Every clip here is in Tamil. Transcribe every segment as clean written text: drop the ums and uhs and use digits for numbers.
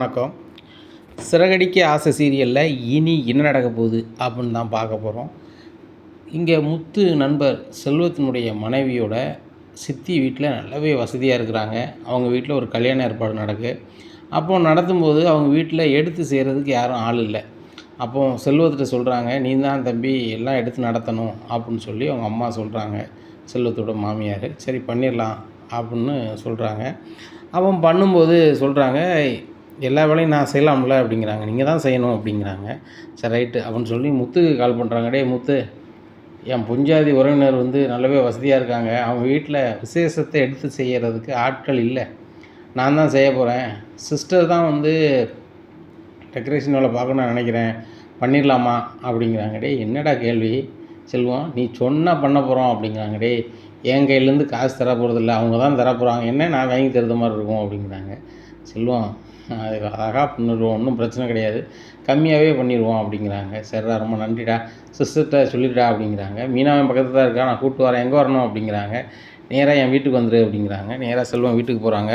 வணக்கம். சிறகடிக்க ஆசை சீரியலில் இனி என்ன நடக்க போகுது அப்படின்னு தான் பார்க்க போகிறோம். இங்கே முத்து நண்பர் செல்வத்தினுடைய மனைவியோட சித்தி வீட்டில் நல்லாவே வசதியாக இருக்கிறாங்க. அவங்க வீட்டில் ஒரு கல்யாண ஏற்பாடு நடக்கு. அப்போது நடத்தும்போது அவங்க வீட்டில் எடுத்து செய்கிறதுக்கு யாரும் ஆள் இல்லை. அப்போது செல்வத்திட்ட சொல்கிறாங்க, நீ தான் தம்பி எல்லாம் எடுத்து நடத்தணும் அப்படின்னு சொல்லி அவங்க அம்மா சொல்கிறாங்க. செல்வத்தோட மாமியார் சரி பண்ணிடலாம் அப்படின்னு சொல்கிறாங்க. அவன் பண்ணும்போது சொல்கிறாங்க, எல்லா வேலையும் நான் செய்யலாம்ல அப்படிங்கிறாங்க. நீங்கள் தான் செய்யணும் அப்படிங்கிறாங்க. சரி ரைட்டு அப்படின்னு சொல்லி முத்துக்கு கால் பண்ணுறாங்க. டே முத்து, என் புஞ்சாதி உறவினர் நல்லாவே வசதியாக இருக்காங்க. அவங்க வீட்டில் விசேஷத்தை எடுத்து செய்கிறதுக்கு ஆட்கள் இல்லை, நான் தான் செய்ய போகிறேன். சிஸ்டர் தான் டெக்கரேஷன் வேலை பார்க்கணும்னு நினைக்கிறேன், பண்ணிடலாமா அப்படிங்கிறாங்க. டே என்னடா கேள்வி செல்வம், நீ சொன்னால் பண்ண போகிறோம் அப்படிங்கிறாங்க. டே என் கையிலேருந்து காசு தர போகிறதில்ல, அவங்க தான் தர போகிறாங்க, என்ன நான் வாங்கி தருத மாதிரி இருக்கும் அப்படிங்கிறாங்க. செல்வம் அது அழகாக பண்ணிடுவோம், ஒன்றும் பிரச்சனை கிடையாது, கம்மியாகவே பண்ணிடுவோம் அப்படிங்கிறாங்க. சரிடா ரொம்ப நன்றிடா, சிஸ்டர்கிட்ட சொல்லிவிடா அப்படிங்கிறாங்க. மீனாவும் பக்கத்தில் தான் இருக்கா, நான் கூப்பிட்டு வரேன், எங்கே வரணும் அப்படிங்கிறாங்க. நேராக என் வீட்டுக்கு வந்துடு அப்படிங்கிறாங்க. நேராக செல்வம் வீட்டுக்கு போகிறாங்க.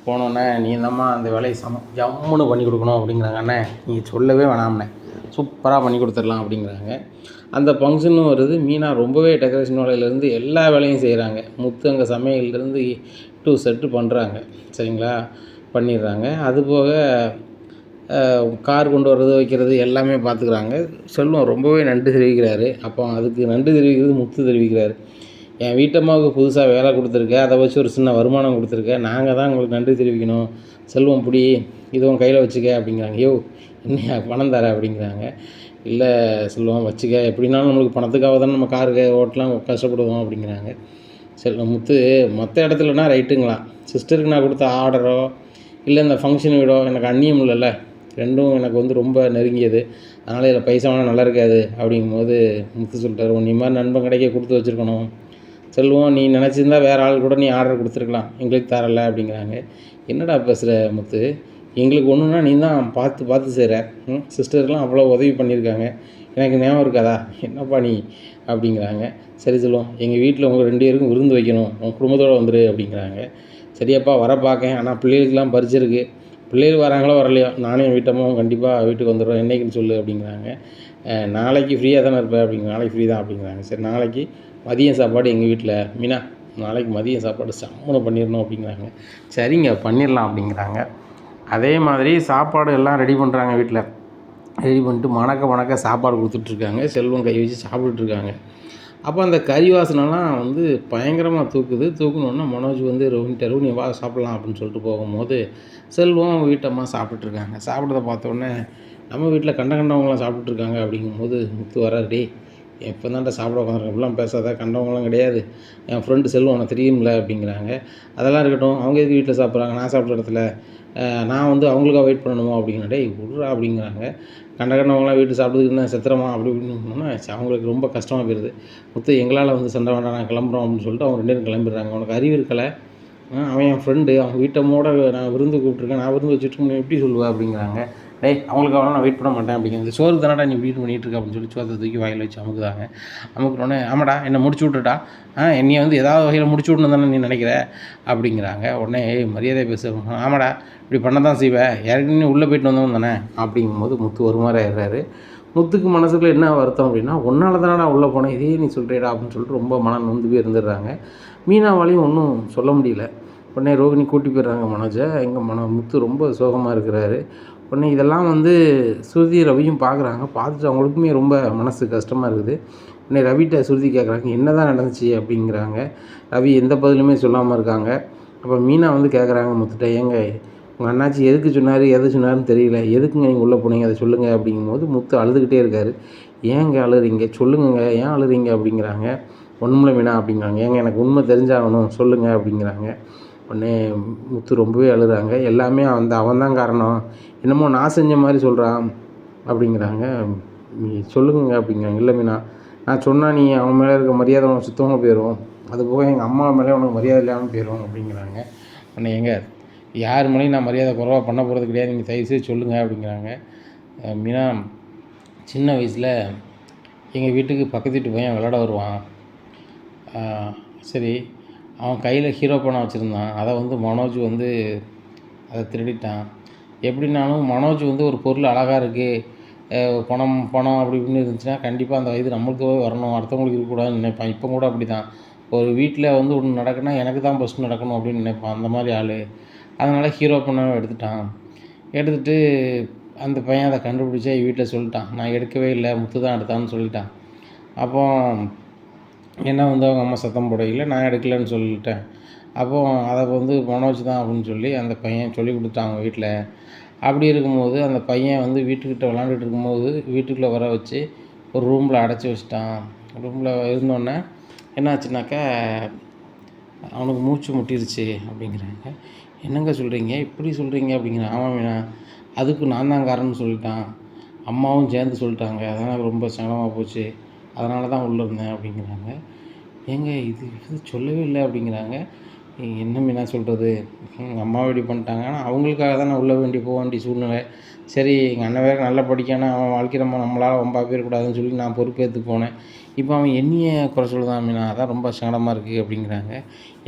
போனோன்னே நீ தாம்மா அந்த வேலையை ஜம்முன்னு பண்ணி கொடுக்கணும் அப்படிங்கிறாங்க. அண்ணே நீங்கள் சொல்லவே வேணாம்ண்ணே, சூப்பராக பண்ணி கொடுத்துடலாம் அப்படிங்கிறாங்க. அந்த ஃபங்க்ஷனும் வருது. மீனா ரொம்பவே டெக்கரேஷன் வேலையிலேருந்து எல்லா வேலையும் செய்கிறாங்க. முத்து அங்கே சமையல்லேருந்து டு செட்டு பண்ணுறாங்க. சரிங்களா, பண்ணிடுறாங்க. அதுபோக கார் கொண்டு வர்றது வைக்கிறது எல்லாமே பார்த்துக்குறாங்க. செல்வம் ரொம்பவே நன்றி தெரிவிக்கிறாரு. அப்போ அதுக்கு நன்றி தெரிவிக்கிறது முத்து தெரிவிக்கிறாரு. என் வீட்டம்மாவுக்கு புதுசாக வேலை கொடுத்துருக்கேன், அதை வச்சு ஒரு சின்ன வருமானம் கொடுத்துருக்கேன், நாங்கள் தான் உங்களுக்கு நன்றி தெரிவிக்கணும். செல்வம் பிடி, இதுவும் கையில் வச்சுக்க அப்படிங்கிறாங்க. யோ என்ன பணம் தர அப்படிங்கிறாங்க. இல்லை செல்வம் வச்சுக்க, எப்படின்னாலும் நம்மளுக்கு பணத்துக்காக தானே நம்ம காருக்கு ஓட்டலாம் கஷ்டப்படுவோம் அப்படிங்கிறாங்க. முத்து மற்ற இடத்துலனா ரைட்டுங்களா, சிஸ்டருக்கு நான் கொடுத்த ஆர்டரோ இல்லை இந்த ஃபங்க்ஷன் வீடோ எனக்கு அந்நியம் இல்லைல்ல, ரெண்டும் எனக்கு ரொம்ப நெருங்கியது, அதனால் இதில் பைசா வேணால் நல்லா இருக்காது அப்படிங்கும்போது முத்து சொல்லிட்டார், நீ மாதிரி நண்பன் கிடைக்க கொடுத்து வச்சுருக்கணும். செல்வம் நீ நினச்சிருந்தா வேறு ஆள் கூட நீ ஆர்டர் கொடுத்துருக்கலாம், எங்களுக்கு தரலை அப்படிங்கிறாங்க. என்னடா பேசுகிற முத்து, எங்களுக்கு ஒன்றுனா நீ தான் பார்த்து பார்த்து செய்கிற, சிஸ்டருக்கெலாம் அவ்வளோ உதவி பண்ணியிருக்காங்க, எனக்கு ஞாபகம் இருக்காதா, என்னப்பா நீ அப்படிங்கிறாங்க. சரி செல்வம், எங்கள் வீட்டில் உங்கள் 2 பேருக்கும் விருந்து வைக்கணும், உங்கள் குடும்பத்தோடு வந்துடு அப்படிங்கிறாங்க. சரியாப்பா வர பார்க்கேன், ஆனால் பிள்ளைகளுக்கெல்லாம் பரிச்சிருக்கு, பிள்ளைகள் வராங்களோ வரலையோ நானும் என் வீட்டம்மாவும் கண்டிப்பாக வீட்டுக்கு வந்துடுறோம், என்றைக்குன்னு சொல்லு அப்படிங்கிறாங்க. நாளைக்கு ஃப்ரீயாக தானே இருப்பேன் அப்படிங்க. நாளைக்கு ஃப்ரீ தான் அப்படிங்கிறாங்க. சரி நாளைக்கு மதியம் சாப்பாடு எங்கள் வீட்டில் மீனா, நாளைக்கு மதியம் சாப்பாடு சம்மனை பண்ணிடணும் அப்படிங்கிறாங்க. சரிங்க பண்ணிடலாம் அப்படிங்கிறாங்க. அதே மாதிரி சாப்பாடு எல்லாம் ரெடி பண்ணுறாங்க. வீட்டில் ரெடி பண்ணிட்டு மணக்க சாப்பாடு கொடுத்துட்ருக்காங்க. செல்வம் கை வச்சு சாப்பிட்டுட்ருக்காங்க. அப்போ அந்த கறி வாசனைலாம் பயங்கரமாக தூக்குனோன்னா மனோஜ் ரோஹின்ட்டார், நீ வா சாப்பிட்லாம் அப்படின்னு சொல்லிட்டு போகும்போது செல்வம் வீட்டம்மா சாப்பிட்டுட்ருக்காங்க. சாப்பிட்றத பார்த்தோன்னே நம்ம வீட்டில் கண்டவங்களாம் சாப்பிட்டுட்ருக்காங்க அப்படிங்கும்போது முத்து வராரு. டே எப்போ தான்டா சாப்பிட உட்காந்துருக்கேன், இப்படிலாம் பேசாத, கண்டவங்களாம் கிடையாது, என் ஃப்ரெண்டு செல்வம் உனக்கு தெரியும்ல அப்படிங்கிறாங்க. அதெல்லாம் இருக்கட்டும், அவங்க எதுக்கு வீட்டில் சாப்பிட்றாங்க, நான் சாப்பிட்ற இடத்துல நான் அவங்களுக்காக வெயிட் பண்ணணுமோ அப்படிங்கிற. டேய் விட்றா அப்படிங்கிறாங்க. கண்டவங்களாம் வீட்டு சாப்பிடுதுன்னு செத்துறமா அப்படி இப்படின்னு அவங்களுக்கு ரொம்ப கஷ்டமாக போயிடுது. முத்து எங்களால் சண்டை வேண்டாம், நான் கிளம்புறோம் அப்படின்னு சொல்லிட்டு அவங்க 2 பேரும் கிளம்பிடுறாங்க. உனக்கு அறிவு இருக்கலை, அவன் என் ஃப்ரெண்டு, அவங்க வீட்டமோட நான் விருந்து கூப்பிட்ருக்கேன், நான் விருந்து வச்சுட்டு நீ எப்படி சொல்லுவேன் அப்படிங்கிறாங்க. டேய் அவங்களுக்காக நான் வெயிட் பண்ண மாட்டேன் அப்படிங்கிறது, சோறு தானடா நீ வீட்டு பண்ணிகிட்டு இருக்க அப்படின்னு சொல்லி சோத்தை தூக்கி வாயில் வச்சு அமுக்குதாங்க. அமுக்குறோன்னே ஆமாடா என்னை முடிச்சு விட்டுட்டா, என்னையை ஏதாவது வகையில் முடிச்சு விடணும் தானே நீ நினைக்கிற அப்படிங்கிறாங்க. உடனே மரியாதை பேச, ஆமாடா இப்படி பண்ண தான் செய்வேன், ஏற்கனவே உள்ளே போயிட்டு வந்தவன் தானே அப்படிங்கும்போது முத்து ஒரு மாதிரி ஆயிடுறாரு. முத்துக்கு மனசுக்குள்ளே என்ன வருத்தம் அப்படின்னா, ஒன்றால் தானடா உள்ளே போனேன், இதே நீ சொல்கிறேடா அப்படின்னு சொல்லிட்டு ரொம்ப மனம் நொந்து போய் இருந்துடுறாங்க. மீனாவாலையும் ஒன்றும் சொல்ல முடியல. உடனே ரோகிணி கூட்டி போயிடுறாங்க மனோஜை. எங்கள் முத்து ரொம்ப சோகமாக இருக்கிறாரு. உடனே இதெல்லாம் ஸ்ருதி ரவியும் பார்க்குறாங்க. பார்த்துட்டு அவங்களுக்குமே ரொம்ப மனசு கஷ்டமாக இருக்குது. உடனே ரவிகிட்ட ஸ்ருதி கேட்குறாங்க, என்ன தான் நடந்துச்சு அப்படிங்கிறாங்க. ரவி எந்த பதிலுமே சொல்லாமல் இருக்காங்க. அப்போ மீனா கேட்குறாங்க முத்துட்ட, ஏங்க உங்கள் அண்ணாச்சி எதுக்கு சொன்னார், எது சொன்னார்னு தெரியல, எதுக்குங்க நீங்கள் உள்ளே போனீங்க அதை சொல்லுங்கள் அப்படிங்கும்போது முத்து அழுதுகிட்டே இருக்கார். ஏங்க அழுறீங்க, சொல்லுங்க ஏன் அழுறீங்க அப்படிங்கிறாங்க. ஒன்றுமில்ல மீனா அப்படிங்கிறாங்க. ஏங்க எனக்கு உண்மை தெரிஞ்சாகணும் சொல்லுங்கள் அப்படிங்கிறாங்க. உடனே முத்து ரொம்பவே அழுகிறாங்க. எல்லாமே அவன் தான் காரணம், என்னமோ நான் செஞ்ச மாதிரி சொல்கிறான் அப்படிங்கிறாங்க. சொல்லுங்க அப்படிங்கிறாங்க. இல்லை மீனா, நான் சொன்னால் நீ அவன் மேலே இருக்க மரியாதை உனக்கு சுத்தமாக போயிடும், அதுபோக எங்கள் அம்மா மேலே உனக்கு மரியாதை இல்லாமல் போயிடும் அப்படிங்கிறாங்க. உடனே எங்க யார் மேலேயும் நான் மரியாதை குறைவாக பண்ண போகிறது கிடையாது, நீங்கள் தயவுசெய்து சொல்லுங்கள் அப்படிங்கிறாங்க. மீனா, சின்ன வயசில் எங்கள் வீட்டுக்கு பக்கத்து வீட்டு பையன் விளையாட வருவான், சரி அவன் கையில் ஹீரோ பணம் வச்சுருந்தான், அதை மனோஜ் அதை திருடிட்டான். எப்படின்னாலும் மனோஜ் வந்து ஒரு பொருள் அழகாக இருக்குது, பணம் பணம் அப்படி இப்படின்னு இருந்துச்சுன்னா கண்டிப்பாக அந்த இது நம்மளுக்கே வரணும், அடுத்தவங்களுக்கு இருக்கக்கூடாதுன்னு நினைப்பான். இப்போ கூட அப்படி தான். ஒரு வீட்டில் வந்து ஒன்று நடக்குன்னா எனக்கு தான் ஃபஸ்ட்டு நடக்கணும் அப்படின்னு நினைப்பான். அந்த மாதிரி ஆள். அதனால் ஹீரோ பொண்ணாக எடுத்துட்டான். எடுத்துகிட்டு அந்த பையன் அதை கண்டுபிடிச்சி வீட்டில் சொல்லிட்டான். நான் எடுக்கவே இல்லை, முத்து தான் எடுத்தான்னு சொல்லிட்டான். அப்போ என்ன வந்து அவங்க அம்மா சத்தம் போடையில் நான் எடுக்கலைன்னு சொல்லிட்டேன். அப்போது அதை வந்து மனோஜ் தான் அப்படின்னு சொல்லி அந்த பையன் சொல்லி கொடுத்தான் அவங்க வீட்டில். அப்படி இருக்கும்போது அந்த பையன் வந்து வீட்டுக்கிட்ட விளாண்டுட்டு இருக்கும்போது வீட்டுக்குள்ளே வர வச்சு ஒரு ரூமில் அடைச்சி வச்சிட்டான். ரூமில் இருந்தோடனே என்னாச்சுனாக்கா அவனுக்கு மூச்சு முட்டிருச்சு அப்படிங்கிறாங்க. என்னங்க சொல்கிறீங்க, இப்படி சொல்கிறீங்க அப்படிங்கிறான். ஆமாம் மீனா, அதுக்கு நான் தான் காரணம்னு சொல்லிட்டான், அம்மாவும் சேர்ந்து சொல்லிட்டாங்க, அதனால் ரொம்ப சங்கடமாக போச்சு, அதனால தான் உள்ளே இருந்தேன் அப்படிங்கிறாங்க. ஏங்க இது சொல்லவே இல்லை அப்படிங்கிறாங்க. என்ன மீனா சொல்கிறது, எங்கள் அம்மாவை இப்படி பண்ணிட்டாங்க, ஆனால் அவங்களுக்காக தான் நான் உள்ளே போக வேண்டிய சூழ்நிலை. சரி எங்கள் அண்ணன் வேறு நல்லா படிக்கானா, அவன் வாழ்க்கை நம்மளால் ரொம்ப போயிடக்கூடாதுன்னு சொல்லி நான் பொறுப்பேற்று போனேன். இப்போ அவன் என்னையே குறை சொல்லுதான் மீனா, அதான் ரொம்ப சங்கடமாக இருக்குது அப்படிங்கிறாங்க.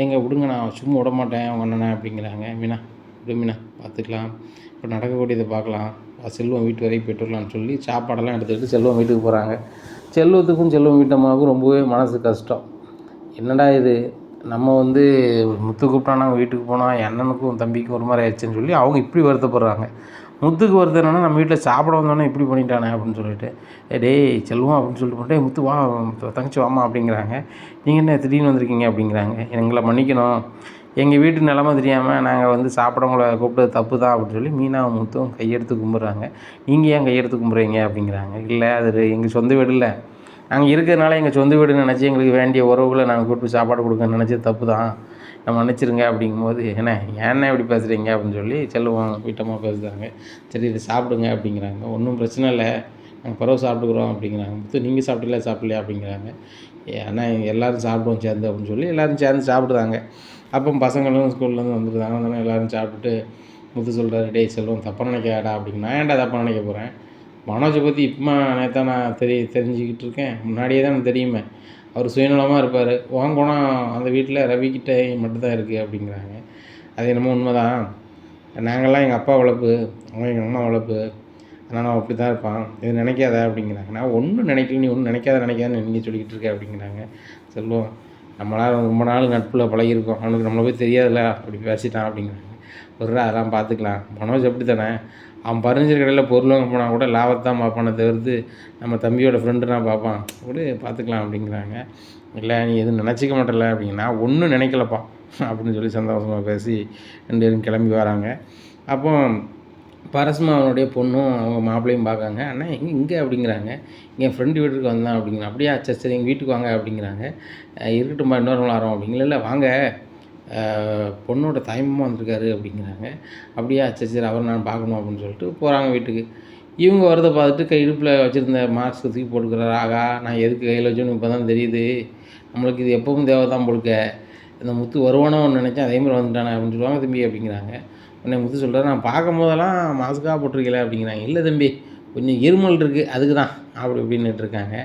ஏங்க விடுங்க, நான் சும்மா விட மாட்டேன் அவங்க அண்ணனை அப்படிங்கிறாங்க. மீனா விடு மீனா, பார்த்துக்கலாம், இப்போ நடக்கக்கூடியதை பார்க்கலாம், செல்வம் வீட்டு வரைக்கும் போய்ட்டு வரலான்னு சொல்லி சாப்பாடெல்லாம் எடுத்துக்கிட்டு செல்வம் வீட்டுக்கு போகிறாங்க. செல்வத்துக்கும் செல்வம் வீட்டம்மாவுக்கும் ரொம்பவே மனசு கஷ்டம். என்னடா இது, நம்ம வந்து முத்து கூப்பிட்டா நாங்கள் வீட்டுக்கு போனால் என் அண்ணனுக்கும் தம்பிக்கும் ஒரு மாதிரி ஆயிடுச்சுன்னு சொல்லி அவங்க இப்படி வருத்தப்படுறாங்க. முத்துக்கு வருது என்னென்னா நம்ம வீட்டில் சாப்பிட வந்தோன்னே இப்படி பண்ணிட்டானே அப்படின்னு சொல்லிட்டு, டேய் செல்வம் அப்படின்னு சொல்லிட்டு போட்டு முத்து வா தங்கச்சி வாமா அப்படிங்கிறாங்க. நீங்கள் என்ன திடீர்னு வந்திருக்கீங்க அப்படிங்கிறாங்க. எங்களை மன்னிக்கணும், எங்கள் வீட்டு நிலமை தெரியாமல் நாங்கள் வந்து சாப்பிடவங்கள கூப்பிட்டது தப்பு தான் அப்படின்னு சொல்லி மீனாவும் முத்தும் கையெடுத்து கும்பிட்றாங்க. நீங்கள் ஏன் கையெடுத்து கும்பிட்றீங்க அப்படிங்கிறாங்க. இல்லை அது எங்கள் சொந்த வீடு இல்லை, நாங்கள் இருக்கிறதுனால எங்கள் சொந்த வீடுன்னு நினச்சி எங்களுக்கு வேண்டிய உறவுகளை நாங்கள் கூப்பிட்டு சாப்பாடு கொடுக்கணும்னு நினச்சது தப்பு தான், நம்ம மன்னிச்சிருங்க அப்படிங்கும்போது, ஏன்னா இப்படி பேசுகிறீங்க அப்படின்னு சொல்லி செல்வம் வீட்டமாக பேசுகிறாங்க. சரி இதை சாப்பிடுங்க அப்படிங்கிறாங்க. ஒன்றும் பிரச்சனை இல்லை, நாங்கள் பிறகு சாப்பிட்டுக்குறோம் அப்படிங்கிறாங்க. முத்து நீங்கள் சாப்பிடலையா அப்படிங்கிறாங்க. ஏன்னா எல்லோரும் சாப்பிடுவோம் சேர்ந்து அப்படின்னு சொல்லி எல்லோரும் சேர்ந்து சாப்பிடுதாங்க. அப்போ பசங்களும் ஸ்கூல்லேருந்து வந்துருந்தாங்க. அதனால் எல்லோரும் சாப்பிட்டுட்டு முத்து சொல்கிறாரு, டேய் செல்வம் தப்பாக நினைக்காடா அப்படிங்க. நான் ஏன்டா தப்பாக நினைக்க போகிறேன், மனோஜை பற்றி இப்போ நேற்று நான் தெரிஞ்சுக்கிட்டு இருக்கேன், முன்னாடியே தான் எனக்கு தெரியுமே, அவர் சுயநலமாக இருப்பார், உன் குணம் அந்த வீட்டில் ரவிக்கிட்ட மட்டும்தான் இருக்குது அப்படிங்கிறாங்க. அது என்னமோ உண்மை தான், நாங்கள்லாம் எங்கள் அப்பா வளர்ப்பு, அவன் எங்கள் அம்மா வளர்ப்பு, அதனால் அவன் அப்படி தான் இருப்பான், இது நினைக்காத அப்படிங்கிறாங்க. நான் ஒன்றும் நினைக்கல, நீ ஒன்றும் நினைக்காதுன்னு நீங்கள் சொல்லிக்கிட்டு இருக்க அப்படிங்கிறாங்க. செல்வம் நம்மளால் ரொம்ப நாள் நட்பில் பழகியிருக்கோம், அவனுக்கு நம்மளை போய் தெரியாதுல்ல அப்படி பேசிட்டான் அப்படிங்கிறாங்க. ஒரு அதெல்லாம் பார்த்துக்கலாம், மனோஜ் அப்படி தானே, அவன் பர்னிச்சர் கடையில் பொருள் வாங்க போனால் கூட லாபத்தை தான் பார்ப்பானே தவிர்த்து நம்ம தம்பியோட ஃப்ரெண்டு தான் பார்ப்பான், கூட பார்த்துக்கலாம் அப்படிங்கிறாங்க. இல்லை நீ எதுவும் நினச்சிக்க மாட்டல அப்படிங்க. நான் ஒன்றும் நினைக்கலப்பா அப்படின்னு சொல்லி சந்தோஷமாக பேசி 2 பேரும் கிளம்பி வராங்க. அப்போ பரஸ்மா அவனுடைய பொண்ணும் அவங்க மாப்பிள்ளையும் பார்க்காங்க. அண்ணா இங்கே அப்படிங்கிறாங்க. என் ஃப்ரெண்டு வீட்டுக்கு வந்தான் அப்படிங்கிறான். அப்படியா சரி சரி எங்கள் வீட்டுக்கு வாங்க அப்படிங்கிறாங்க. இருக்கட்டும்பா இன்னொரு நாள் வரோம் அப்படிங்களா. இல்லை வாங்க, பொண்ணோட தாய்மாமா வந்திருக்காரு அப்படிங்கிறாங்க. அப்படியா சரி சரி அவரை நான் பார்க்கணும் அப்படின்னு சொல்லிட்டு போகிறாங்க வீட்டுக்கு. இவங்க வரதை பார்த்துட்டு இடுப்பில் வச்சுருந்த மாஸ்க் தூக்கி போட்டுக்கிறாரு. ஆகா நான் எதுக்கு கையில் வச்சோன்னு இப்போ தான் தெரியுது, நம்மளுக்கு இது எப்பவும் தேவை தான் போலுக்க, இந்த முத்து வருவானோ ஒன்று நினச்சேன், அதேமாதிரி வந்துட்டானே அப்படின்னு சொல்லுவாங்க. தம்பி அப்படிங்கிறாங்க. உடனே முத்து சொல்கிறார், நான் பார்க்கும் போதெல்லாம் மாஸ்க்காக போட்டிருக்கல அப்படிங்கிறாங்க. இல்லை தம்பி கொஞ்சம் இருமல் இருக்குது அதுக்கு தான் அப்படி இப்படின்னுட்டு இருக்காங்க.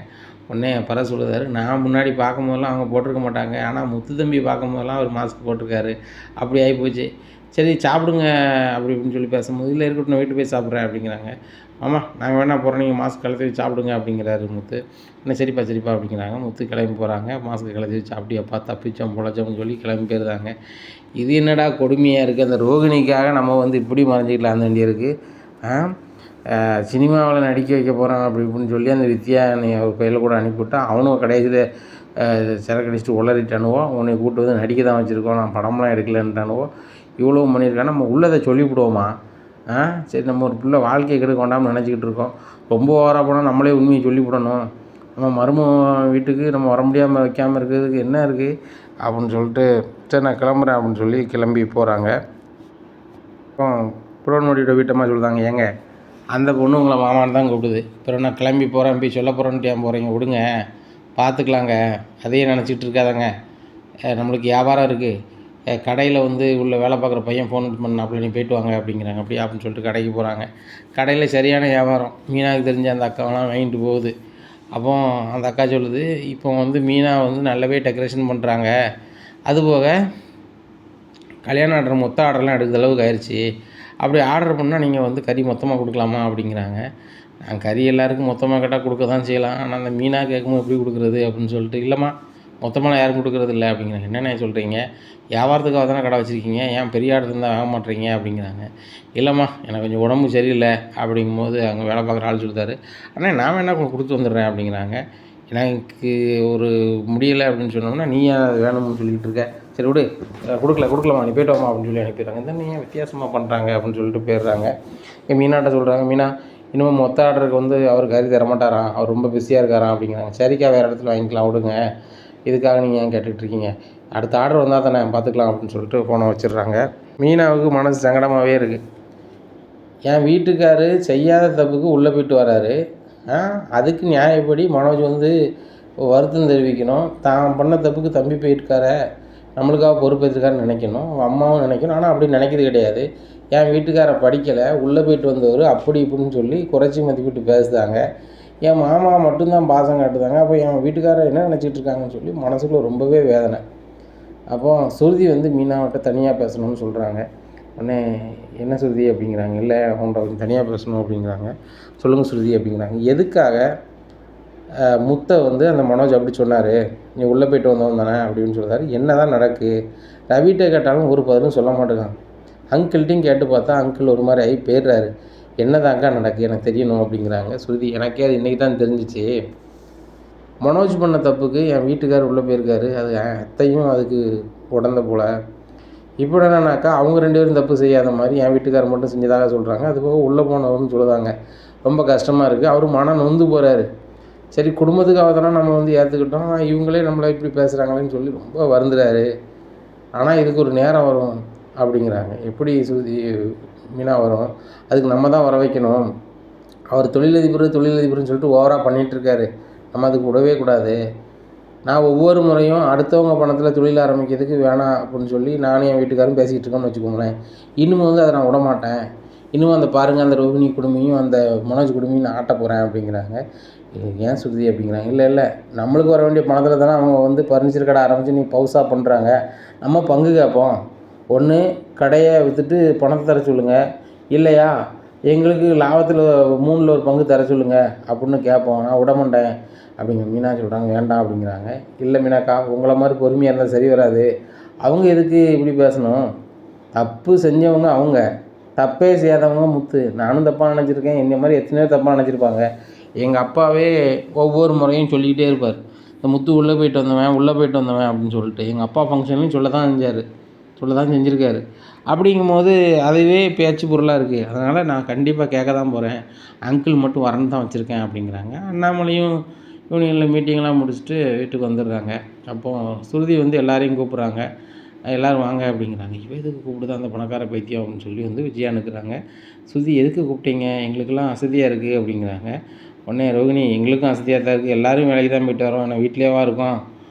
உடனே பர சொல்லுறாரு, நான் முன்னாடி பார்க்கும் போதெல்லாம் அவங்க போட்டிருக்க மாட்டாங்க, ஆனால் முத்து தம்பி பார்க்கும் போதெல்லாம் அவர் மாஸ்க் போட்டிருக்காரு, அப்படி ஆகிப்போச்சு, சரி சாப்பிடுங்க அப்படி இப்படின்னு சொல்லி பேசும்போது, இல்லை இருக்கட்டும் நான் வீட்டு போய் சாப்பிட்றேன் அப்படிங்கிறாங்க. ஆமாம் நாங்கள் வேணா போகிறோம், நீங்கள் மாஸ்க் கலத்தி வச்சு சாப்பிடுங்க அப்படிங்கிறாரு முத்து. என்ன சரிப்பா சரிப்பா அப்படிங்கிறாங்க. முத்து கிளம்பி போகிறாங்க. மாஸ்க் கலத்தி வச்சு அப்படியப்பா தப்பிச்சோம் பொழைச்சோம்னு சொல்லி கிளம்பி போயிருந்தாங்க. இது என்னடா கொடுமையாக இருக்குது, அந்த ரோகிணிக்காக நம்ம வந்து இப்படி மறைஞ்சிக்கலாம் வேண்டி இருக்குது. சினிமாவில் நடிக்க வைக்க போகிறான் அப்படி இப்படின்னு சொல்லி அந்த வித்யா அவர் கையில் கூட அனுப்பிவிட்டான். அவனும் கடைசியில் சிறக்கடிச்சிட்டு உளறிட்டானுவோ, உன்னை கூப்பிட்டு வந்து நடிக்க தான் வச்சுருக்கோம், நான் படம்லாம் எடுக்கலைன்ட்டானுவோ, இவ்வளோ பண்ணியிருக்கான். நம்ம உள்ளதை சொல்லிவிடுவோமா? சரி நம்ம ஒரு பிள்ளை வாழ்க்கையை கெடுக்க வேண்டாம்னு நினச்சிக்கிட்டு இருக்கோம், ரொம்ப ஓவராக போனால் நம்மளே உண்மையை சொல்லிவிடணும், நம்ம மருமகன் வீட்டுக்கு நம்ம வர முடியாமல் வைக்காமல் இருக்கிறதுக்கு என்ன இருக்குது அப்படின்னு சொல்லிட்டு, சரி நான் கிளம்புறேன் அப்படின்னு சொல்லி கிளம்பி போகிறாங்க. இப்போ புரோனோடியோட வீட்டம்மா சொல்லுதாங்க, ஏங்க அந்த பொண்ணு உங்களை மாமான்னு தான் கூப்பிடுது, அப்புறம் நான் கிளம்பி போகிறேன் போய் சொல்ல போகிறேன்ட்டு ஏன் போகிறீங்க, விடுங்க பார்த்துக்கலாங்க, அதையே நினச்சிட்டு இருக்காதாங்க, நம்மளுக்கு வியாபாரம் இருக்குது, கடையில் வந்து உள்ள வேலை பார்க்குற பையன் ஃபோன் பண்ணாப்புல நீ போய்ட்டு வாங்க அப்படிங்கிறாங்க. அப்படியே அப்படின்னு சொல்லிட்டு கடைக்கு போகிறாங்க. கடையில் சரியான வியாபாரம், மீனாவுக்கு தெரிஞ்ச அந்த அக்காவெல்லாம் வாங்கிட்டு போகுது. அப்போ அந்த அக்கா சொல்லுது, இப்போ வந்து மீனா வந்து நல்லாவே டெக்கரேஷன் பண்ணுறாங்க, அதுபோக கல்யாண ஆர்டர் மொத்த ஆர்டர்லாம் எடுக்கிற அளவுக்கு ஆயிடுச்சு, அப்படி ஆர்டர் பண்ணால் நீங்கள் வந்து கறி மொத்தமாக கொடுக்கலாமா அப்படிங்கிறாங்க. நான் கறி எல்லாருக்கும் மொத்தமாக கேட்டால் கொடுக்க தான் செய்யலாம். ஆனால் அந்த மீனாக கேட்கும்போது எப்படி கொடுக்குறது அப்படின்னு சொல்லிட்டு, இல்லைம்மா மொத்தமாக நான் யாரும் கொடுக்குறது இல்லை அப்படிங்கிறாங்க. என்னண்ணே சொல்கிறீங்க, வியாபாரத்துக்காக தானே கடை வச்சுருக்கீங்க, ஏன் பெரிய ஆர்டர் இருந்தால் வாங்க மாட்டேறீங்க அப்படிங்கிறாங்க. இல்லைம்மா எனக்கு கொஞ்சம் உடம்பு சரியில்லை அப்படிங்கும்போது அங்கே வேலை பார்க்குற ஆள் சொல்லிட்டாரு. அண்ணே நான் என்ன கொடுத்து வந்துடுறேன் அப்படிங்கிறாங்க. எனக்கு ஒரு முடியலை அப்படின்னு சொன்னோம்னா, நீ ஏன் அது வேணும்னு சொல்லிக்கிட்டு இருக்க, சரி விடு கொடுக்கலாமா நீ போய்ட்டு வாமா அப்படின்னு சொல்லி அனுப்பிடுறாங்க. இந்த ஏன் வித்தியாசமாக பண்ணுறாங்க அப்படின்னு சொல்லிட்டு போயிடுறாங்க. மீனாட்ட சொல்கிறாங்க, மீனா இன்னும் மொத்த ஆர்டருக்கு வந்து அவர் கறி தரமாட்டாராம், அவர் ரொம்ப பிஸியாக இருக்காராம் அப்படிங்கிறாங்க. சரிக்கா வேறு இடத்துல வாங்கிக்கலாம் விடுங்க, இதுக்காக நீங்கள் ஏன் கேட்டுக்கிட்டு இருக்கீங்க, அடுத்த ஆர்டர் வந்தால் தானே பார்த்துக்கலாம் அப்படின்னு சொல்லிட்டு ஃபோனை வச்சிடுறாங்க. மீனாவுக்கு மனசு சங்கடமாகவே இருக்குது. என் வீட்டுக்காரு செய்யாத தப்புக்கு உள்ளே போய்ட்டு வராரு, அதுக்கு நியாயப்படி மனோஜ் வந்து வருத்தம் தெரிவிக்கணும், தான் பண்ண தப்புக்கு தம்பி போயிருக்கார நம்மளுக்காக பொறுப்பேற்றுக்காருன்னு நினைக்கணும், அம்மாவும் நினைக்கணும். ஆனால் அப்படி நினைக்கிறது கிடையாது. என் வீட்டுக்காரை படிக்கலை, உள்ளே போய்ட்டு வந்தவர் அப்படி இப்படின்னு சொல்லி குறைச்சி மதிப்பிட்டு பேசுதாங்க. என் மாமா மட்டும்தான் பாசம் காட்டுதாங்க. அப்போ என் வீட்டுக்காரர் என்ன நினச்சிட்டு இருக்காங்கன்னு சொல்லி மனசுக்குள்ள ரொம்பவே வேதனை. அப்போ சுருதி வந்து மீனாவிட்ட தனியாக பேசணும்னு சொல்கிறாங்க. உடனே என்ன சுருதி அப்படிங்கிறாங்க. இல்லை அவங்கள்ட்ட கொஞ்சம் தனியாக பேசணும் அப்படிங்கிறாங்க. சொல்லுங்கள் சுருதி அப்படிங்கிறாங்க. எதுக்காக முத்தை வந்து அந்த மனோஜ் அப்படி சொன்னார், நீ உள்ளே போய்ட்டு வந்தவன் தானே அப்படின்னு சொல்கிறாரு. என்ன தான் நடக்கு, ரவிகிட்ட கேட்டாலும் ஒரு பதிலும் சொல்ல மாட்டேங்கான். அங்கிள்கிட்டையும் கேட்டு பார்த்தா அங்கிள் ஒரு மாதிரி ஆகி போயிடுறாரு. என்ன தாங்க நடக்கு எனக்கு தெரியணும் அப்படிங்கிறாங்க சுருதி. எனக்கே அது இன்றைக்கி தான் தெரிஞ்சிச்சு, மனோஜ் பண்ண தப்புக்கு என் வீட்டுக்கார் உள்ளே போயிருக்காரு, அது அத்தையும் அதுக்கு உடந்த போல். இப்போ என்னன்னாக்கா அவங்க 2 பேரும் தப்பு செய்யாத மாதிரி என் வீட்டுக்காரர் மட்டும் செஞ்சதாக சொல்கிறாங்க. அதுபோக உள்ளே போனவர்னு சொல்லுதாங்க. ரொம்ப கஷ்டமாக இருக்குது. அவரும் மனம் நொந்து போகிறாரு. சரி குடும்பத்துக்காக தானே நம்ம வந்து ஏற்றுக்கிட்டோம், இவங்களே நம்மளை இப்படி பேசுகிறாங்களேன்னு சொல்லி ரொம்ப வருந்துறாரு. ஆனால் இதுக்கு ஒரு நேரம் வரும் அப்படிங்கிறாங்க. எப்படி சுருதி மீனா வரும், அதுக்கு நம்ம தான் வர வைக்கணும். அவர் தொழிலதிபர்னு சொல்லிட்டு ஓவராக பண்ணிகிட்ருக்காரு, நம்ம அதுக்கு விடவே கூடாது. நான் ஒவ்வொரு முறையும் அடுத்தவங்க பணத்தில் தொழில் ஆரம்பிக்கிறதுக்கு வேணாம் அப்படின்னு சொல்லி நானும் என் வீட்டுக்காரும் பேசிக்கிட்டு இருக்கோம்னு வச்சுக்கோங்களேன். இன்னும் வந்து அதை நான் விட மாட்டேன். இன்னும் அந்த பாருங்கள் அந்த ரோகிணி குடும்பியும் அந்த மனோஜ் குடும்பியும் நான் ஆட்ட போகிறேன் அப்படிங்கிறாங்க. ஏன் சுருதி அப்படிங்கிறாங்க. இல்லை நம்மளுக்கு வர வேண்டிய பணத்தில் தானே அவங்க வந்து ஃபர்னிச்சர் கடை ஆரம்பித்து நீ பவுசாக பண்ணுறாங்க, நம்ம பங்கு கேட்போம். ஒன்று கடையை விற்றுட்டு பணத்தை தர சொல்லுங்கள், இல்லையா எங்களுக்கு லாபத்தில் 3ல் ஒரு பங்கு தர சொல்லுங்கள் அப்படின்னு கேட்போம், நான் விட மாட்டேன் அப்படிங்க. மீனா சொல்கிறாங்க வேண்டாம் அப்படிங்கிறாங்க. இல்லை மீனாக்கா உங்களை மாதிரி பொறுமையாக இருந்தால் சரி வராது, அவங்க எதுக்கு இப்படி பேசணும், தப்பு செஞ்சவங்க அவங்க, தப்பே செய்யாதவங்க முத்து. நானும் தப்பாக நினச்சிருக்கேன், இந்த மாதிரி எத்தனையோ தப்பாக நினச்சிருப்பாங்க. எங்கள் அப்பாவே ஒவ்வொரு முறையும் சொல்லிக்கிட்டே இருப்பார், இந்த முத்து உள்ளே போய்ட்டு வந்தவன் அப்படின்னு சொல்லிட்டு. எங்கள் அப்பா ஃபங்க்ஷன்லையும் சொல்ல தான் செஞ்சுருக்காரு. அப்படிங்கும்போது அதுவே பேச்சு பொருளாக இருக்குது. அதனால் நான் கண்டிப்பாக கேட்க தான் போகிறேன், அங்கிள் மட்டும் வரன்னு தான் வச்சுருக்கேன் அப்படிங்கிறாங்க. அண்ணாமலையும் யூனியனில் மீட்டிங்லாம் முடிச்சுட்டு வீட்டுக்கு வந்துடுறாங்க. அப்போது சுருதி வந்து எல்லாரையும் கூப்பிட்றாங்க, எல்லோரும் வாங்க அப்படிங்கிறாங்க. இவன் எதுக்கு கூப்பிடுதா அந்த பணக்கார பைத்தியம் அப்படின்னு சொல்லி வந்து விஜயா அனுப்புகிறாங்க. சுருதி எதுக்கு கூப்பிட்டீங்க, எங்களுக்கெல்லாம் அசதியாக இருக்குது அப்படிங்கிறாங்க. உடனே ரோகிணி எங்களுக்கும் அசதியாக தான் இருக்குது, எல்லோரும் வேலைக்கு தான் போய்ட்டு வரோம், நான் வீட்டிலேவா இருக்கோம்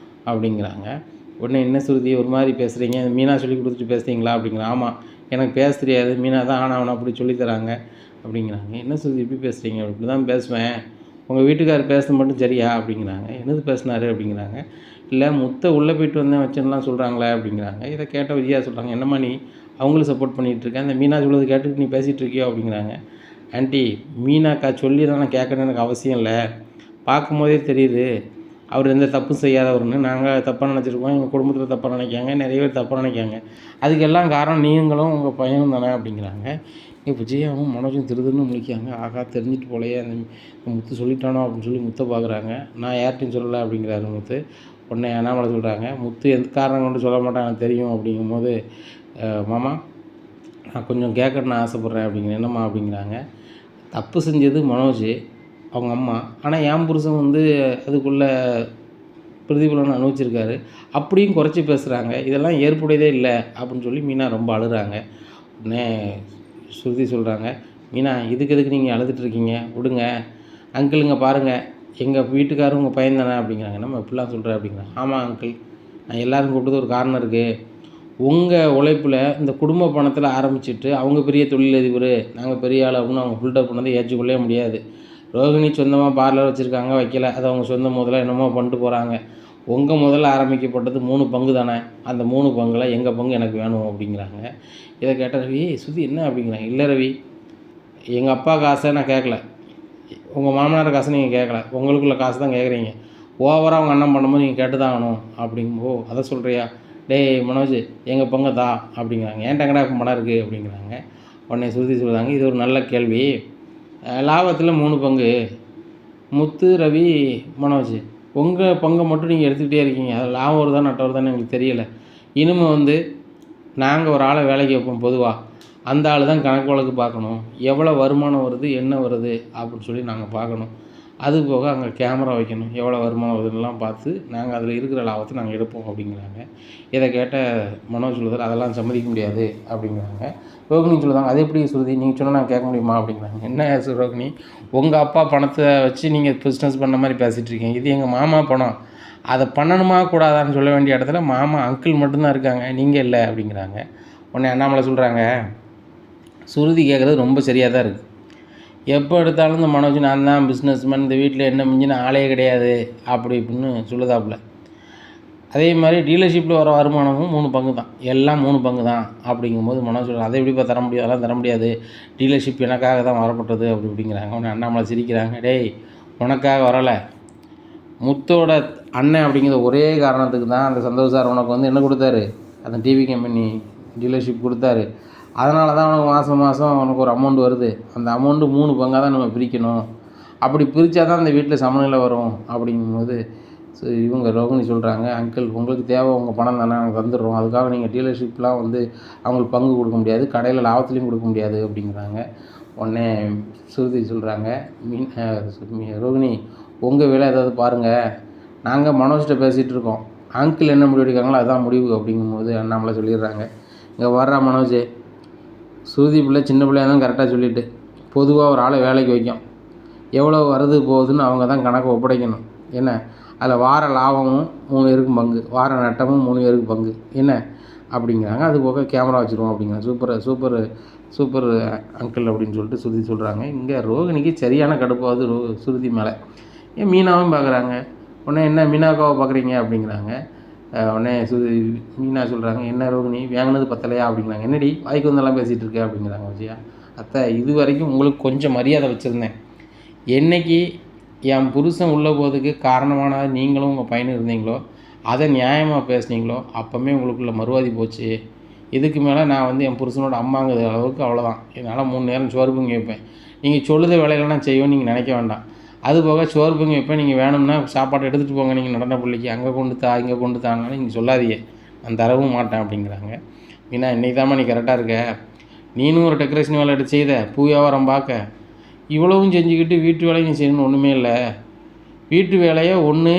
அப்படிங்கிறாங்க. உடனே என்ன சுருதி ஒரு மாதிரி பேசுகிறீங்க, மீனா சொல்லி கொடுத்துட்டு பேசுகிறீங்களா அப்படிங்கிறாங்க. ஆமாம் எனக்கு பேச தெரியாது, மீனா தான் அவனை அப்படி சொல்லித்தராங்க அப்படிங்கிறாங்க. என்ன சுருதி இப்படி பேசுகிறீங்க, இப்படி தான் பேசுவேன், உங்கள் வீட்டுக்காரர் பேசுறது மட்டும் சரியா அப்படிங்கிறாங்க. என்னது பேசினாரு அப்படிங்கிறாங்க. இல்லை முத்தை உள்ளே போய்ட்டு வந்தேன் வச்சேன்லாம் சொல்கிறாங்களே அப்படிங்கிறாங்க. இதை கேட்ட விஜயா சொல்கிறாங்க, என்னம்மா நீ அவங்களும் சப்போர்ட் பண்ணிகிட்ருக்கேன், இந்த மீனா சொல்கிறது கேட்டுட்டு நீ பேசிகிட்டு இருக்கியோ அப்படிங்கிறாங்க. ஆண்டி மீனாக்கா சொல்லி தான் நான் கேட்கணுன்னு எனக்கு அவசியம் இல்லை, பார்க்கும்போதே தெரியுது அவர் எந்த தப்பும் செய்யாதவர்னு. நாங்கள் தப்பாக நினச்சிருக்கோம், எங்கள் குடும்பத்தில் தப்பாக நினைக்காங்க, நிறைய பேர் தப்பாக நினைக்காங்க, அதுக்கெல்லாம் காரணம் நீங்களும் உங்கள் பையனும் தானே அப்படிங்கிறாங்க. விஜயாவும் மனோஜும் திருதுன்னு முழிக்காங்க. ஆகா தெரிஞ்சுட்டு போலையே, அந்த முத்து சொல்லிட்டானோ அப்படின்னு சொல்லி முத்தை பார்க்குறாங்க. நான் யார்ட்டையும் சொல்லலை அப்படிங்கிறாரு முத்து. உடனே அண்ணாமலை சொல்கிறாங்க, முத்து எந்த காரணம் கொண்டு சொல்ல மாட்டான் எனக்கு தெரியும் அப்படிங்கும்போது, மாமா நான் கொஞ்சம் கேட்கணுன்னு ஆசைப்பட்றேன் அப்படிங்கிறேன். என்னம்மா அப்படிங்கிறாங்க. தப்பு செஞ்சது மனோஜ் அவங்க அம்மா, ஆனால் என் புருஷன் வந்து அதுக்குள்ளே பிரதிபலன் அனுபவிச்சிருக்காரு, அப்படியும் குறைச்சி பேசுகிறாங்க, இதெல்லாம் ஏற்புடையதே இல்லை அப்படின்னு சொல்லி மீனா ரொம்ப அழுகிறாங்க. உடனே ஸ்ருதி சொல்கிறாங்க, மீனா எதுக்கு நீங்கள் அழுதுட்டுருக்கீங்க, விடுங்க, அங்கிளுங்க பாருங்கள் எங்கள் வீட்டுக்காரரும் உங்கள் பையன் தானே அப்படிங்கிறாங்க. நம்ம இப்படிலாம் சொல்கிறேன் அப்படிங்கிறாங்க. ஆமாம் அங்கிள், நான் எல்லோரும் கூப்பிட்டது ஒரு காரணம் இருக்குது, உங்கள் உழைப்பில் இந்த குடும்ப பணத்தில் ஆரம்பிச்சுட்டு அவங்க பெரிய தொழிலதிபர் நாங்கள் பெரிய ஆள் அப்படின்னு அவங்க பில்டப் பண்ணதை ஏற்றுக்கொள்ளவே முடியாது. ரோகிணி சொந்தமாக பார்லர் வச்சுருக்காங்க, வைக்கல, அது அவங்க சொந்த முதல்ல என்னமோ பண்ணிட்டு போகிறாங்க, உங்கள் முதல்ல ஆரம்பிக்கப்பட்டது 3 பங்கு தானே, அந்த 3 பங்கில் எங்கள் பங்கு எனக்கு வேணும் அப்படிங்கிறாங்க. இதை கேட்ட ரவி, சுதி என்ன அப்படிங்கிறாங்க. இல்லை ரவி, எங்கள் அப்பா காசை நான் கேட்கல, உங்கள் மாமனார் காசை நீங்கள் கேட்கல, உங்களுக்குள்ள காசு தான் கேட்குறீங்க. ஓவராக அவங்க அண்ணன் பண்ணும்போது நீங்கள் கேட்டு தான் ஆகணும் அப்படிங்கும்போ, அதை சொல்கிறியா, டேய் மனோஜ் எங்கள் பங்கை தா அப்படிங்கிறாங்க. ஏன்ட்ட எங்கடா பணம் இருக்குது அப்படிங்கிறாங்க. உடனே சுருதி சொல்கிறாங்க, இது ஒரு நல்ல கேள்வி, லாபத்தில் 3 பங்கு, முத்து, ரவி, மனோஜ், உங்கள் பங்கை மட்டும் நீங்கள் எடுத்துக்கிட்டே இருக்கீங்க, அது லாபம் வருதா நட்டம் வருதான்னு எங்களுக்கு தெரியலை. இனிமேல் நாங்கள் ஒரு ஆளை வேலைக்கு வைப்போம் பொதுவாக, அந்த ஆள் தான் கணக்கு வழக்கு பார்க்கணும், எவ்வளோ வருமானம் வருது என்ன வருது அப்படின்னு சொல்லி நாங்கள் பார்க்கணும். அது போக அங்கே கேமரா வைக்கணும், எவ்வளோ வருமானம் வருதுன்னெலாம் பார்த்து நாங்கள் அதில் இருக்கிற லாபத்தை நாங்கள் எடுப்போம் அப்படிங்கிறாங்க. இதை கேட்ட மனோஜ் சொல்லுதார், அதெல்லாம் சம்மதிக்க முடியாது அப்படிங்கிறாங்க. ரோகிணி சொல்லுதாங்க, அது எப்படி சுருதி, நீங்கள் சொன்னால் நாங்கள் கேட்க முடியுமா அப்படிங்கிறாங்க. என்ன ரோகிணி, உங்கள் அப்பா பணத்தை வச்சு நீங்கள் பிஸ்னஸ் பண்ண மாதிரி பேசிகிட்டு இருக்கீங்க, இது எங்கள் மாமா பணம், அதை பண்ணணுமா கூடாதான்னு சொல்ல வேண்டிய இடத்துல மாமா அங்கிள் மட்டும்தான் இருக்காங்க, நீங்கள் இல்லை அப்படிங்கிறாங்க. உடனே அண்ணாமலை சொல்கிறாங்க, சுருதி கேட்குறது ரொம்ப சரியாக தான் இருக்குது, எப்போ எடுத்தாலும் இந்த மனோஜ் நான் தான் பிஸ்னஸ்மேன், இந்த வீட்டில் என்ன மிஞ்சின ஆளே கிடையாது அப்படி இப்படின்னு சொல்லுதாப்புல. அதே மாதிரி டீலர்ஷிப்பில் வர வருமானமும் 3 பங்கு தான், எல்லாம் 3 பங்கு தான் அப்படிங்கும்போது மனோஜ் சொல்கிறாங்க, அதை எப்படிப்பா தர முடியாது, அதெல்லாம் தர முடியாது, டீலர்ஷிப் எனக்காக தான் வரப்பட்டது அப்படி இப்படிங்கிறாங்க. உடனே அண்ணாமலை சிரிக்கிறாங்க, டேய் உனக்காக வரலை, முத்தோட அண்ணன் அப்படிங்கிற ஒரே காரணத்துக்கு தான் அந்த சந்தோஷ் சார் உனக்கு என்ன கொடுத்தாரு, அந்த டிவி கம்பெனி டீலர்ஷிப் கொடுத்தாரு, அதனால தான் உனக்கு மாதம் மாதம் உனக்கு ஒரு அமௌண்ட் வருது, அந்த அமௌண்ட்டு 3 பங்காக தான் நம்ம பிரிக்கணும், அப்படி பிரித்தா தான் அந்த வீட்டில் சமநிலை வரும் அப்படிங்கும்போது இவங்க ரோகிணி சொல்கிறாங்க, அங்கிள் உங்களுக்கு தேவை உங்கள் பணம் தானே, நாங்கள் தந்துடுறோம், அதுக்காக நீங்கள் டீலர்ஷிப்லாம் அவங்களுக்கு பங்கு கொடுக்க முடியாது, கடையில் லாபத்துலேயும் கொடுக்க முடியாது அப்படிங்கிறாங்க. உடனே சுருதி சொல்கிறாங்க, ரோகிணி உங்கள் வேலை ஏதாவது பாருங்கள், நாங்கள் மனோஜ்கிட்ட பேசிகிட்டு இருக்கோம், அங்கிள் என்ன முடிவு எடுக்காங்களோ அதுதான் முடிவு அப்படிங்கும்போது அண்ணாமலை சொல்லிடுறாங்க, இங்கே வர்றா மனோஜ், சுருதி பிள்ளை சின்ன பிள்ளையாக தான் கரெக்டாக சொல்லிவிட்டு பொதுவாக ஒரு ஆளை வேலைக்கு வைக்கும், எவ்வளோ வருது போகுதுன்னு அவங்க தான் கணக்கு ஒப்படைக்கணும், என்ன அதில் வார லாபமும் 3 பேருக்கு பங்கு, வார நட்டமும் 3 பேருக்கு பங்கு என்ன அப்படிங்கிறாங்க. அது போக கேமரா வச்சுருவோம் அப்படிங்கிறாங்க. சூப்பர் அங்கிள் அப்படின்னு சொல்லிட்டு சுருதி சொல்கிறாங்க. இங்கே ரோகிணிக்கு சரியான கடுப்பாவது சுருதி மேலே. ஏன் மீனாவும் பார்க்குறாங்க. உடனே என்ன மீனாக்காவை பார்க்குறீங்க அப்படிங்கிறாங்க. உடனே மீனா சொல்கிறாங்க, என்ன ரோகிணி வாங்கினது பத்தலையா அப்படிங்கிறாங்க. என்னடி வாய்க்கு வந்தெல்லாம் பேசிகிட்டு இருக்க அப்படிங்கிறாங்க விஜயா. அத்தை, இது வரைக்கும் உங்களுக்கு கொஞ்சம் மரியாதை வச்சுருந்தேன், என்னைக்கு என் புருஷன் உள்ள போதுக்கு காரணமான நீங்களும் உங்கள் பையனும் இருந்தீங்களோ, அதை நியாயமாக பேசுனீங்களோ, அப்போவுமே உங்களுக்குள்ள மறுவாதி போச்சு. இதுக்கு மேலே நான் என் புருஷனோட அம்மாங்கிற அளவுக்கு அவ்வளோதான், என்னால் 3 நேரம் சோறு பொங்கி வைப்பேன், நீங்கள் சொல்லுத வேலையில நான் செய்வேன்னு நீங்கள் நினைக்க வேண்டாம், அதுபோக சோறு பொங்கி வைப்பேன், நீங்கள் வேணும்னா சாப்பாடு எடுத்துகிட்டு போங்க, நீங்கள் நடன பிள்ளைக்கு அங்கே கொண்டு தா இங்கே கொண்டு தானாலும் நீங்கள் சொல்லாதீங்க, நான் தரவும் மாட்டேன் அப்படிங்கிறாங்க. மீனா, இன்றைக்கி தாம்மா நீ கரெக்டாக இருக்க, நீனும் ஒரு டெக்கரேஷன் வேலை எடுத்து செய்த, பூ வியாபாரம் பார்க்க, இவ்வளவும் செஞ்சுக்கிட்டு வீட்டு வேலையை நீ செய்யணும்னு ஒன்றுமே இல்லை, வீட்டு வேலையை ஒன்று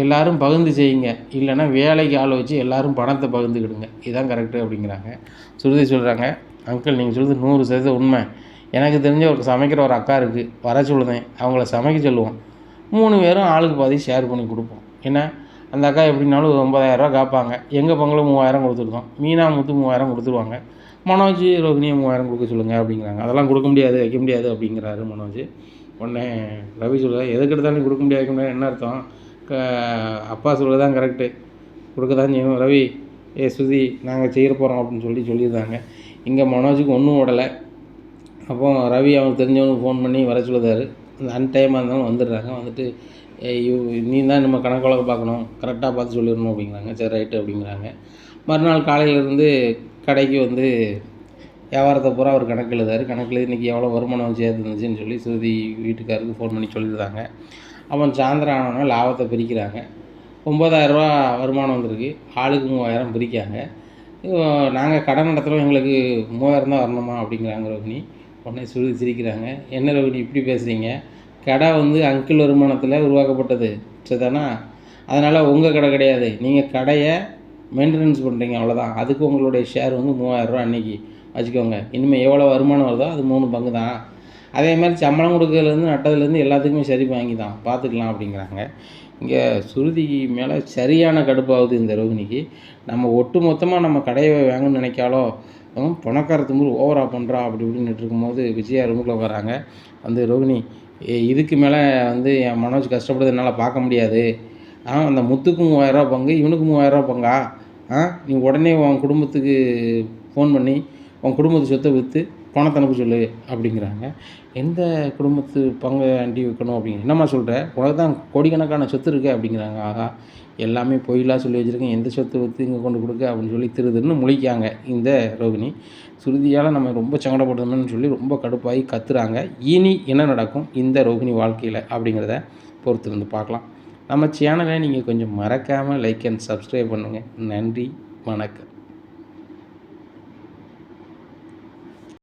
எல்லோரும் பகிர்ந்து செய்யுங்க, இல்லைன்னா வேலைக்கு ஆள் வச்சு எல்லோரும் பணத்தை பகிர்ந்துக்கிடுங்க, இதுதான் கரெக்டு அப்படிங்கிறாங்க. சுருதி சொல்கிறாங்க, அங்கிள் நீங்கள் சொல்கிறது 100% உண்மை, எனக்கு தெரிஞ்ச ஒரு சமைக்கிற ஒரு அக்கா இருக்குது, வர சொல்லுதேன், அவங்கள சமைக்க சொல்லுவோம், 3 பேரும் ஆளுக்கு பாதி ஷேர் பண்ணி கொடுப்போம், ஏன்னா அந்த அக்கா எப்படின்னாலும் 9,000 கேட்பாங்க, எங்கள் பங்கில் 3,000 கொடுத்துருந்தோம், மீனா முத்து 3,000 கொடுத்துருவாங்க, மனோஜ் ரோகிணியை 3,000 கொடுக்க சொல்லுங்கள் அப்படிங்கிறாங்க. அதெல்லாம் கொடுக்க முடியாது, வைக்க முடியாது அப்படிங்கிறாரு மனோஜ். உடனே ரவி சொல்லுவார், எதுக்கு எடுத்தாலும் கொடுக்க முடியாது, வைக்க முடியாது என்ன அர்த்தம், அப்பா சொல்கிறது தான் கரெக்டு, கொடுக்க தான் செய்யணும், ரவி சுதி நாங்கள் செய்ய போகிறோம் அப்படின்னு சொல்லியிருந்தாங்க. இங்கே மனோஜுக்கு ஒன்றும் ஓடலை. அப்போ ரவி அவனுக்கு தெரிஞ்சவனுக்கு ஃபோன் பண்ணி வர சொல்லுதாரு, அந்த அன்டைமாக இருந்தாலும் வந்துடுறாங்க. வந்துட்டு நீ தான் நம்ம கணக்கு வழக்கு பார்க்கணும், கரெக்டாக பார்த்து சொல்லிடணும் அப்படிங்கிறாங்க. சரி ரைட்டு அப்படிங்கிறாங்க. மறுநாள் காலையிலேருந்து கடைக்கு வியாபாரத்தை பூரா அவர் கணக்கு எழுதாரு. கணக்கில் இன்றைக்கி எவ்வளோ வருமானம் சேர்த்துருந்துச்சின்னு சொல்லி சுருதி வீட்டுக்காருக்கு ஃபோன் பண்ணி சொல்லியிருந்தாங்க. அவன் சாயந்தரம் ஆனோன்னா லாபத்தை பிரிக்கிறாங்க. 9,000 வருமானம் வந்திருக்கு, ஆளுக்கு 3,000 பிரிக்காங்க. நாங்கள் கடை நடத்துகிறோம், எங்களுக்கு 3,000 தான் வரணுமா அப்படிங்கிறாங்க ரோகிணி. உடனே சுருதி சிரிக்கிறாங்க, என்ன ரோகிணி இப்படி பேசுகிறீங்க, கடை அங்கிள் வருமானத்தில் உருவாக்கப்பட்டது சரிதானா, அதனால் உங்கள் கடை கிடையாது, நீங்கள் கடையை மெயின்டெனன்ஸ் பண்ணுறீங்க அவ்வளோதான், அதுக்கு உங்களுடைய ஷேர் 3,000 அன்றைக்கி வச்சுக்கோங்க, இனிமேல் எவ்வளோ வருமானம் வருதோ அது 3 பங்கு தான், அதே மாதிரி சம்பளம் கொடுக்கறதுலேருந்து நட்டதுலேருந்து எல்லாத்துக்குமே சரி வாங்கி தான் பார்த்துக்கலாம் அப்படிங்கிறாங்க. இங்கே சுருதி மேலே சரியான கடுப்பாகுது இந்த ரோகிணிக்கு. நம்ம ஒட்டு மொத்தமாக நம்ம கடையை வாங்கணும்னு நினைக்காலோ, பணக்கார திமிரு ஓவராக பண்ணுறா அப்படி இப்படின்னு இருக்கும்போது விஜயா ரூமுக்குள்ள வராங்க. ரோகிணி, இதுக்கு மேலே என் மனோஜ் கஷ்டப்படுறது என்னால் பார்க்க முடியாது, அந்த முத்துக்கு 3000 பங்கு, இவனுக்கு 3000 பங்கா? நீ உடனே உன் குடும்பத்துக்கு ஃபோன் பண்ணி உன் குடும்பத்து சொத்தை விற்று பணத்தை அனுப்ப சொல்லு அப்படிங்கிறாங்க. எந்த குடும்பத்து பங்கை அண்டி வைக்கணும் அப்படின்னு என்னம்மா சொல்கிற? உனக்கு தான் கோடிக்கணக்கான சொத்து இருக்கு அப்படிங்கிறாங்க. ஆகா, எல்லாமே பொய்லாம் சொல்லி வச்சுருக்கேன், எந்த சொத்தை விற்று இங்கே கொண்டு கொடுக்க அப்படின்னு சொல்லி திருன்னு முழிக்காங்க இந்த ரோகிணி. சுருதியால் நம்ம ரொம்ப சங்கடப்படுறோம்னு சொல்லி ரொம்ப கடுப்பாகி கத்துறாங்க. இனி என்ன நடக்கும் இந்த ரோகிணி வாழ்க்கையில் அப்படிங்கிறத பொறுத்திருந்து பார்க்கலாம். நம்ம சேனலை நீங்கள் கொஞ்சம் மறக்காமல் லைக் அண்ட் சப்ஸ்கிரைப் பண்ணுங்கள். நன்றி, வணக்கம்.